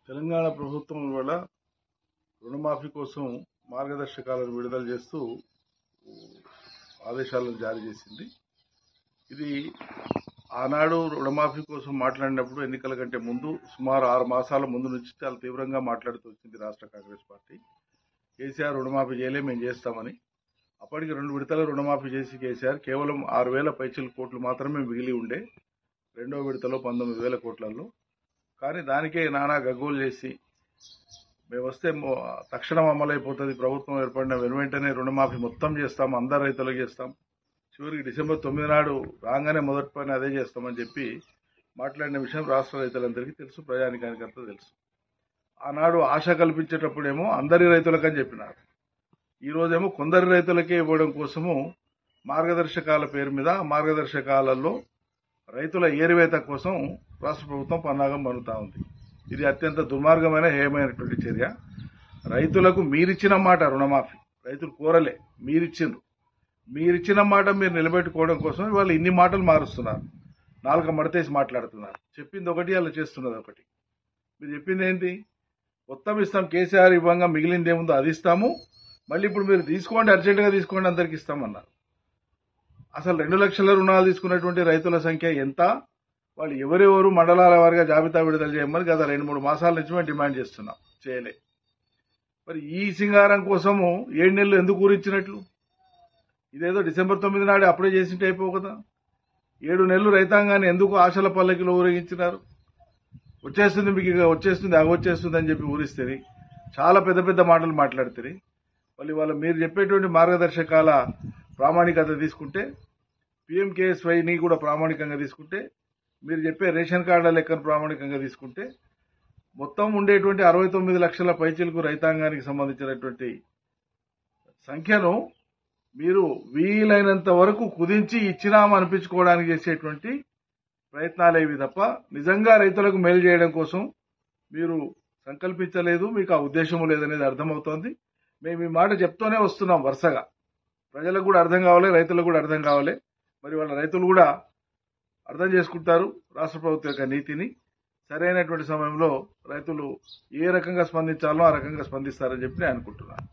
తెలంగాణ ప్రభుత్వం వల్ల రుణమాఫీ కోసం మార్గదర్శకాలను విడుదల చేస్తూ ఆదేశాలను జారీ చేసింది. ఇది ఆనాడు రుణమాఫీ కోసం మాట్లాడినప్పుడు ఎన్నికల కంటే ముందు సుమారు 6 మాసాల ముందు నుంచి చాలా తీవ్రంగా మాట్లాడుతూ వచ్చింది రాష్ట్ర కాంగ్రెస్ పార్టీ. కేసీఆర్ రుణమాఫీ చేయలే, మేము చేస్తామని. అప్పటికి 2 విడతల రుణమాఫీ చేసి కేసీఆర్ కేవలం 6,000 పైచిల కోట్లు మాత్రమే మిగిలి ఉండే రెండో విడతలో 19,000 కోట్లలో. కానీ దానికే నానా గగ్గోలు చేసి మేము వస్తే తక్షణం అమలైపోతుంది, ప్రభుత్వం ఏర్పడిన వెంటనే రుణమాఫీ మొత్తం చేస్తాం, అందరు రైతులకు చేస్తాం, చివరికి డిసెంబర్ 9 నాడు రాగానే మొదటి పని అదే చేస్తామని చెప్పి మాట్లాడిన విషయం రాష్ట్ర రైతులందరికీ తెలుసు, ప్రజానికానికి అంతా తెలుసు. ఆనాడు ఆశ కల్పించేటప్పుడేమో అందరి రైతులకని చెప్పినారు. ఈరోజేమో కొందరి రైతులకే ఇవ్వడం కోసము మార్గదర్శకాల పేరు మీద మార్గదర్శకాలలో రైతుల ఏరివేత కోసం రాష్ట్ర ప్రభుత్వం పన్నాగం పన్నుతా ఉంది. ఇది అత్యంత దుర్మార్గమైన హేయమైనటువంటి చర్య. రైతులకు మీరిచ్చిన మాట రుణమాఫీ రైతులు కోరలే, మీరిచ్చిన మాట మీరు నిలబెట్టుకోవడం కోసం వాళ్ళు ఇన్ని మాటలు మారుస్తున్నారు, నాలుక మడతేసి మాట్లాడుతున్నారు. చెప్పింది ఒకటి, అలా చేస్తున్నది ఒకటి. మీరు చెప్పింది ఏంటి? మొత్తం ఇస్తాం, కేసీఆర్ ఇవ్వంగా మిగిలింది ఏముందో అది ఇస్తాము, మళ్ళీ ఇప్పుడు మీరు తీసుకోండి, అర్జెంటుగా తీసుకోండి, అందరికి ఇస్తామన్నారు. అసలు 2 లక్షల రుణాలు తీసుకున్నటువంటి రైతుల సంఖ్య ఎంత? వాళ్ళు ఎవరెవరు మండలాల వారిగా జాబితా విడుదల చేయమని గత 2-3 మాసాల నుంచి మేము డిమాండ్ చేస్తున్నాం, చేయలే. మరి ఈ సింగారం కోసము 7 నెలలు ఎందుకు ఊరించినట్లు? ఇదేదో డిసెంబర్ 9 నాడు అప్పుడే చేసింటే అయిపో కదా. 7 నెలలు రైతాంగాన్ని ఎందుకు ఆశల పల్లకిలో ఊరేగించినారు? వచ్చేస్తుంది, మీకు వచ్చేస్తుంది, అగొచ్చేస్తుంది అని చెప్పి ఊరిస్తుంది. చాలా పెద్ద పెద్ద మాటలు మాట్లాడుతుంది. మళ్ళీ మీరు చెప్పేటువంటి మార్గదర్శకాల ప్రామాణికత తీసుకుంటే, PMKSYని కూడా ప్రామాణికంగా తీసుకుంటే, మీరు చెప్పే రేషన్ కార్డుల లెక్కను ప్రామాణికంగా తీసుకుంటే, మొత్తం ఉండేటువంటి 69 లక్షల పైచిలకు రైతాంగానికి సంబంధించినటువంటి సంఖ్యను మీరు వీలైనంత వరకు కుదించి ఇచ్చినామనిపించుకోవడానికి చేసేటువంటి ప్రయత్నాలేవి తప్ప నిజంగా రైతులకు మేలు చేయడం కోసం మీరు సంకల్పించలేదు, మీకు ఆ ఉద్దేశం లేదనేది అర్థమవుతోంది. మేము ఈ మాట చెప్తూనే వస్తున్నాం వరుసగా. ప్రజలకు కూడా అర్థం కావాలి, రైతులకు కూడా అర్థం కావాలి. మరి వాళ్ళ రైతులు కూడా అర్థం చేసుకుంటారు రాష్ట్ర ప్రభుత్వం యొక్క నీతిని. సరైనటువంటి సమయంలో రైతులు ఏ రకంగా స్పందించాలో ఆ రకంగా స్పందిస్తారని చెప్పి నేను అనుకుంటున్నాను.